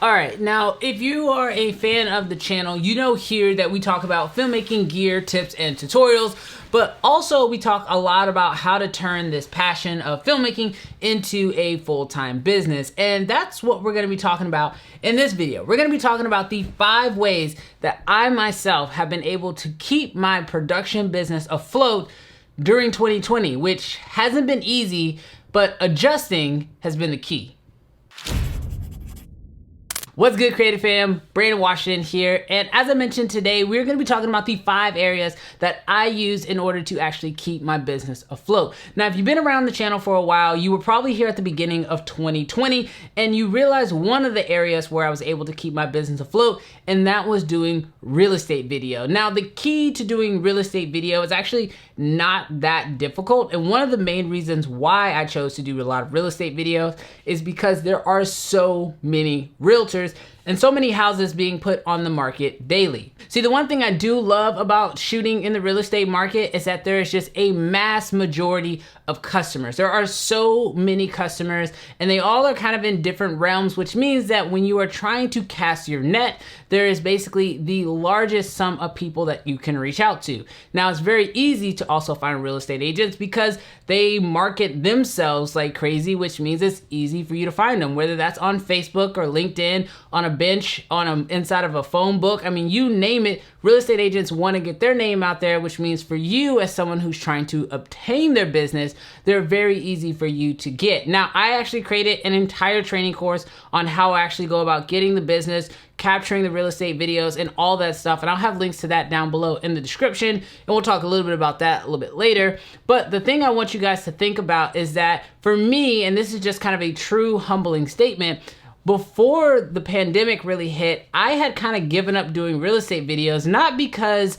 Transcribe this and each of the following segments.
All right, now if you are a fan of the channel, you know here that we talk about filmmaking gear, tips, and tutorials, but also we talk a lot about how to turn this passion of filmmaking into a full-time business. And that's what we're gonna be talking about in this video. We're gonna be talking about the 5 ways that I myself have been able to keep my production business afloat during 2020, which hasn't been easy, but adjusting has been the key. What's good, Creative Fam? Brandon Washington here, and as I mentioned today, we're gonna be talking about the 5 areas that I use in order to actually keep my business afloat. Now, if you've been around the channel for a while, you were probably here at the beginning of 2020, and you realized one of the areas where I was able to keep my business afloat, and that was doing real estate video. Now, the key to doing real estate video is actually not that difficult, and one of the main reasons why I chose to do a lot of real estate videos is because there are so many realtors and so many houses being put on the market daily. See, the one thing I do love about shooting in the real estate market is that there is just a mass majority of customers. There are so many customers, and they all are kind of in different realms, which means that when you are trying to cast your net, there is basically the largest sum of people that you can reach out to. Now, it's very easy to also find real estate agents because they market themselves like crazy, which means it's easy for you to find them, whether that's on Facebook or LinkedIn, on a bench, inside of a phone book. I mean, you name it, real estate agents want to get their name out there, which means for you as someone who's trying to obtain their business, they're very easy for you to get. Now, I actually created an entire training course on how I actually go about getting the business, capturing the real estate videos, and all that stuff. And I'll have links to that down below in the description. And we'll talk a little bit about that a little bit later. But the thing I want you guys to think about is that for me, and this is just kind of a true humbling statement, before the pandemic really hit, I had kind of given up doing real estate videos, not because,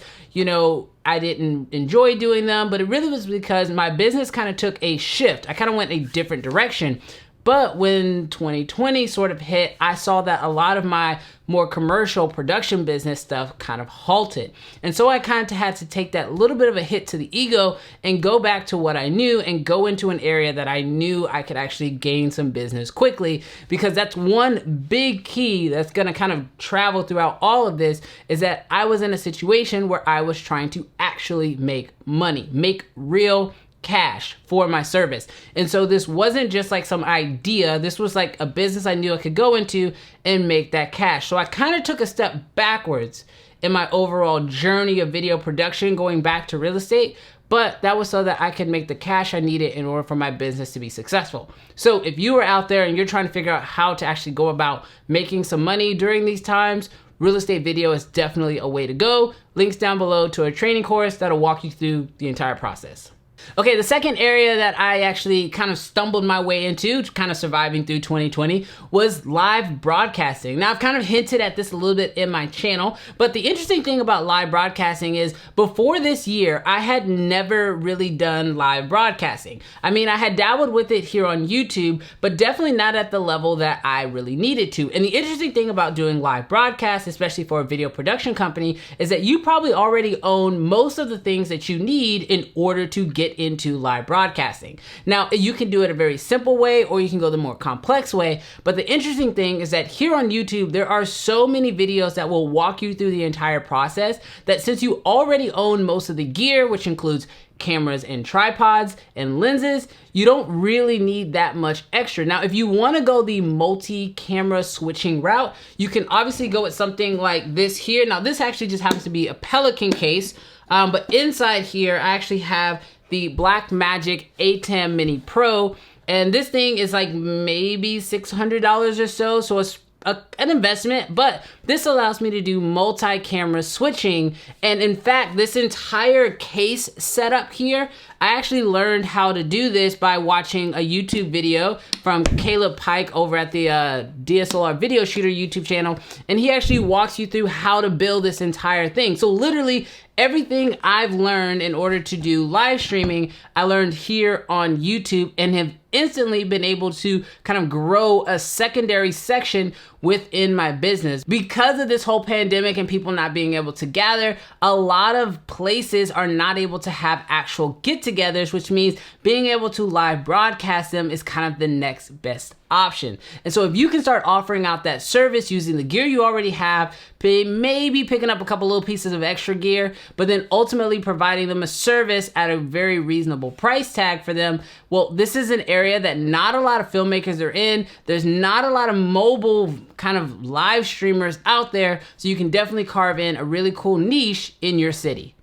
I didn't enjoy doing them, but it really was because my business kind of took a shift. I kind of went a different direction. But when 2020 sort of hit, I saw that a lot of my more commercial production business stuff kind of halted. And so I kind of had to take that little bit of a hit to the ego and go back to what I knew and go into an area that I knew I could actually gain some business quickly, because that's one big key that's gonna kind of travel throughout all of this, is that I was in a situation where I was trying to actually make money, make real cash for my service. And so this wasn't just like some idea, this was like a business I knew I could go into and make that cash. So I kind of took a step backwards in my overall journey of video production, going back to real estate, but that was so that I could make the cash I needed in order for my business to be successful. So if you are out there and you're trying to figure out how to actually go about making some money during these times, real estate video is definitely a way to go. Links down below to a training course that'll walk you through the entire process. Okay, the second area that I actually kind of stumbled my way into, kind of surviving through 2020, was live broadcasting. Now, I've kind of hinted at this a little bit in my channel, but the interesting thing about live broadcasting is before this year, I had never really done live broadcasting. I mean, I had dabbled with it here on YouTube, but definitely not at the level that I really needed to. And the interesting thing about doing live broadcasts, especially for a video production company, is that you probably already own most of the things that you need in order to get into live broadcasting. Now, you can do it a very simple way, or you can go the more complex way. But the interesting thing is that here on YouTube, there are so many videos that will walk you through the entire process, that since you already own most of the gear, which includes cameras and tripods and lenses, you don't really need that much extra. Now, if you want to go the multi-camera switching route, you can obviously go with something like this here. Now, this actually just happens to be a Pelican case, but inside here, I actually have the Blackmagic ATEM Mini Pro, and this thing is like maybe $600 or so, so it's an investment, but this allows me to do multi-camera switching. And in fact, this entire case setup here, I actually learned how to do this by watching a YouTube video from Caleb Pike over at the DSLR Video Shooter YouTube channel, and he actually walks you through how to build this entire thing. So literally everything I've learned in order to do live streaming, I learned here on YouTube and have instantly been able to kind of grow a secondary section within my business. Because of this whole pandemic and people not being able to gather, a lot of places are not able to have actual get-togethers, which means being able to live broadcast them is kind of the next best option. And so if you can start offering out that service using the gear you already have, maybe picking up a couple little pieces of extra gear, but then ultimately providing them a service at a very reasonable price tag for them, well, this is an area that not a lot of filmmakers are in. There's not a lot of mobile kind of live streamers out there, so you can definitely carve in a really cool niche in your city.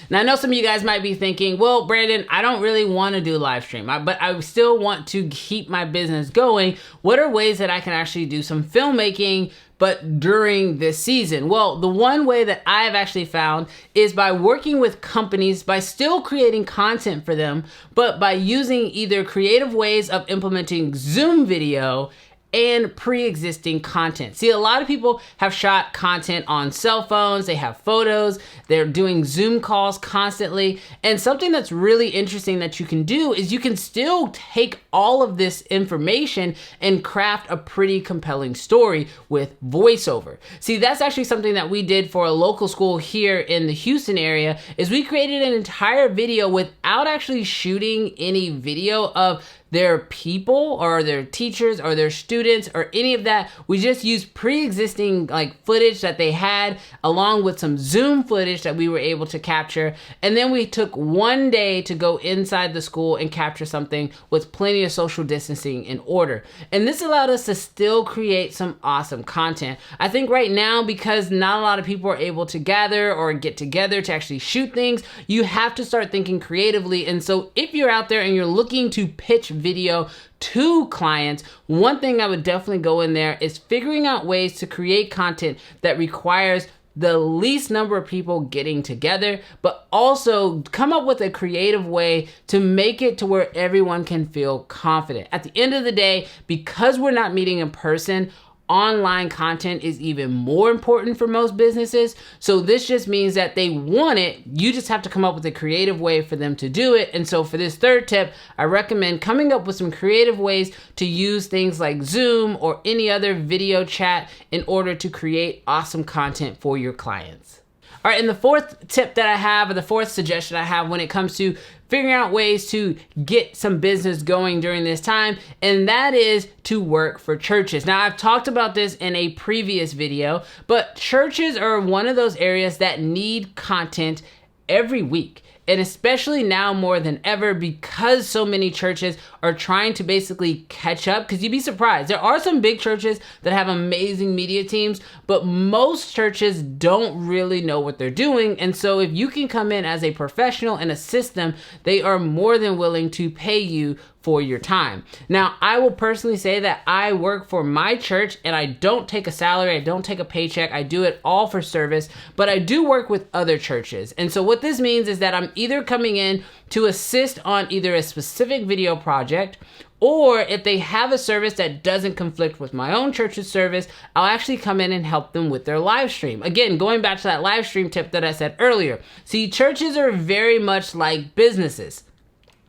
Now, I know some of you guys might be thinking, well, Brandon, I don't really want to do live stream, but I still want to keep my business going. What are ways that I can actually do some filmmaking, but during this season? Well, the one way that I've actually found is by working with companies, by still creating content for them, but by using either creative ways of implementing Zoom video and pre-existing content. See, a lot of people have shot content on cell phones, they have photos, they're doing Zoom calls constantly. And something that's really interesting that you can do is you can still take all of this information and craft a pretty compelling story with voiceover. See, that's actually something that we did for a local school here in the Houston area, is we created an entire video without actually shooting any video of their people or their teachers or their students or any of that. We just used pre-existing footage that they had along with some Zoom footage that we were able to capture. And then we took one day to go inside the school and capture something with plenty of social distancing in order. And this allowed us to still create some awesome content. I think right now, because not a lot of people are able to gather or get together to actually shoot things, you have to start thinking creatively. And so if you're out there and you're looking to pitch video to clients, one thing I would definitely go in there is figuring out ways to create content that requires the least number of people getting together, but also come up with a creative way to make it to where everyone can feel confident. At the end of the day, because we're not meeting in person, online content is even more important for most businesses. So this just means that they want it. You just have to come up with a creative way for them to do it. And so for this third tip, I recommend coming up with some creative ways to use things like Zoom or any other video chat in order to create awesome content for your clients. All right, and the fourth tip that I have, or the fourth suggestion I have when it comes to figuring out ways to get some business going during this time, and that is to work for churches. Now, I've talked about this in a previous video, but churches are one of those areas that need content every week. And especially now more than ever, because so many churches are trying to basically catch up. Because you'd be surprised. There are some big churches that have amazing media teams, but most churches don't really know what they're doing. And so if you can come in as a professional and assist them, they are more than willing to pay you for your time. Now, I will personally say that I work for my church and I don't take a salary, I don't take a paycheck, I do it all for service, but I do work with other churches. And so what this means is that I'm either coming in to assist on either a specific video project, or if they have a service that doesn't conflict with my own church's service, I'll actually come in and help them with their live stream. Again, going back to that live stream tip that I said earlier. See, churches are very much like businesses.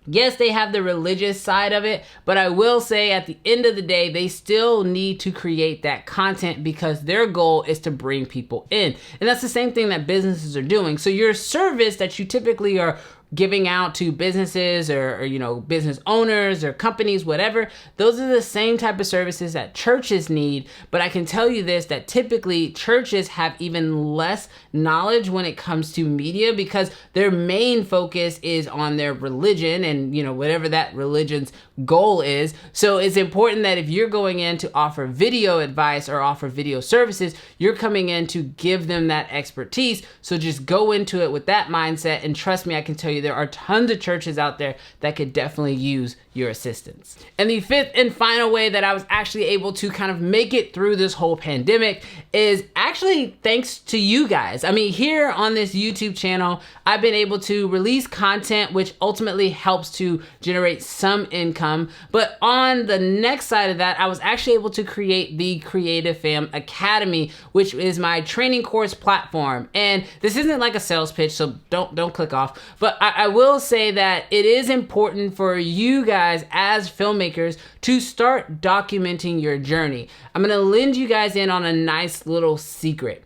Yes, they have the religious side of it, but I will say at the end of the day, they still need to create that content because their goal is to bring people in. And that's the same thing that businesses are doing. So your service that you typically are giving out to businesses or business owners or companies, whatever, those are the same type of services that churches need. But I can tell you this, that typically churches have even less knowledge when it comes to media because their main focus is on their religion and, whatever that religion's goal is. So it's important that if you're going in to offer video advice or offer video services, you're coming in to give them that expertise. So just go into it with that mindset. And trust me, I can tell you there are tons of churches out there that could definitely use your assistance. And the fifth and final way that I was actually able to kind of make it through this whole pandemic is actually thanks to you guys. I mean, here on this YouTube channel, I've been able to release content which ultimately helps to generate some income. But on the next side of that, I was actually able to create the Creative Fam Academy, which is my training course platform. And this isn't like a sales pitch, so don't click off. But I will say that it is important for you guys guys as filmmakers to start documenting your journey. I'm gonna lend you guys in on a nice little secret.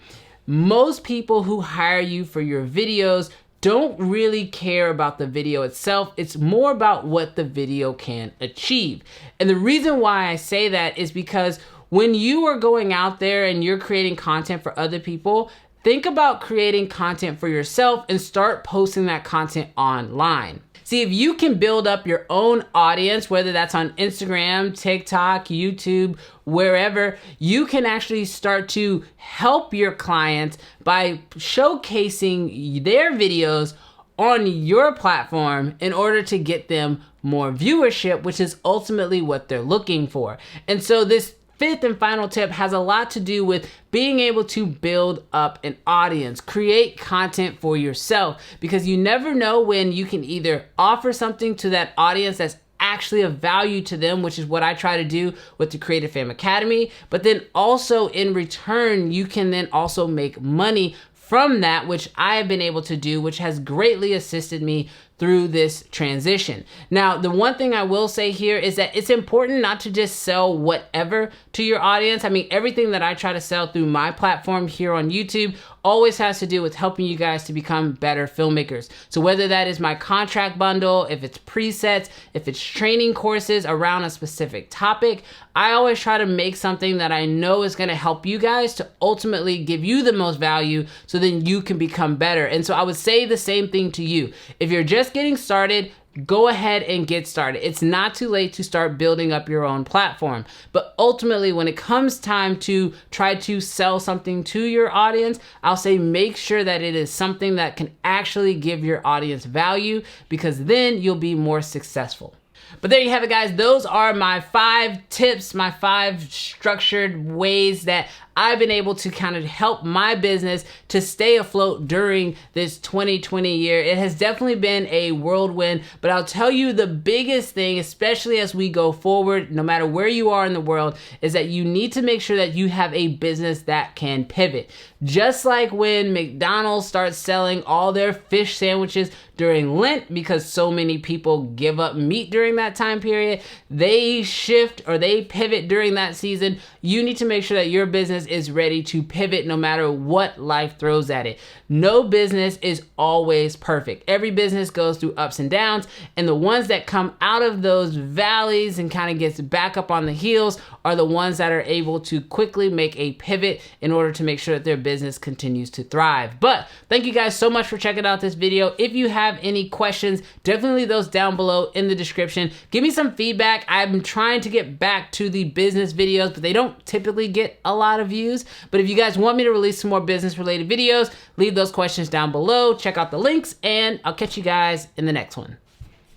Most people who hire you for your videos don't really care about the video itself. It's more about what the video can achieve. And the reason why I say that is because when you are going out there and you're creating content for other people, think about creating content for yourself and start posting that content online. See, if you can build up your own audience, whether that's on Instagram, TikTok, YouTube, wherever, you can actually start to help your clients by showcasing their videos on your platform in order to get them more viewership, which is ultimately what they're looking for. And so this fifth and final tip has a lot to do with being able to build up an audience, create content for yourself, because you never know when you can either offer something to that audience that's actually of value to them, which is what I try to do with the Creative Fam Academy, but then also in return, you can then also make money from that, which I have been able to do, which has greatly assisted me through this transition. Now, the one thing I will say here is that it's important not to just sell whatever to your audience. I mean, everything that I try to sell through my platform here on YouTube always has to do with helping you guys to become better filmmakers. So whether that is my contract bundle, if it's presets, if it's training courses around a specific topic, I always try to make something that I know is gonna help you guys to ultimately give you the most value so then you can become better. And so I would say the same thing to you. If you're just getting started, go ahead and get started. It's not too late to start building up your own platform. But ultimately, when it comes time to try to sell something to your audience, I'll say make sure that it is something that can actually give your audience value, because then you'll be more successful. But there you have it, guys. Those are my 5 tips, my 5 structured ways that I've been able to kind of help my business to stay afloat during this 2020 year. It has definitely been a whirlwind, but I'll tell you the biggest thing, especially as we go forward, no matter where you are in the world, is that you need to make sure that you have a business that can pivot. Just like when McDonald's starts selling all their fish sandwiches during Lent because so many people give up meat during that time period, they shift or they pivot during that season. You need to make sure that your business is ready to pivot no matter what life throws at it. No business is always perfect. Every business goes through ups and downs, and the ones that come out of those valleys and kind of gets back up on the heels are the ones that are able to quickly make a pivot in order to make sure that their business continues to thrive. But thank you guys so much for checking out this video. If you have any questions, definitely leave those down below in the description. Give me some feedback. I'm trying to get back to the business videos, but they don't typically get a lot of views. But if you guys want me to release some more business related videos, leave those questions down below. Check out the links, and I'll catch you guys in the next one.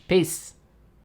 Peace.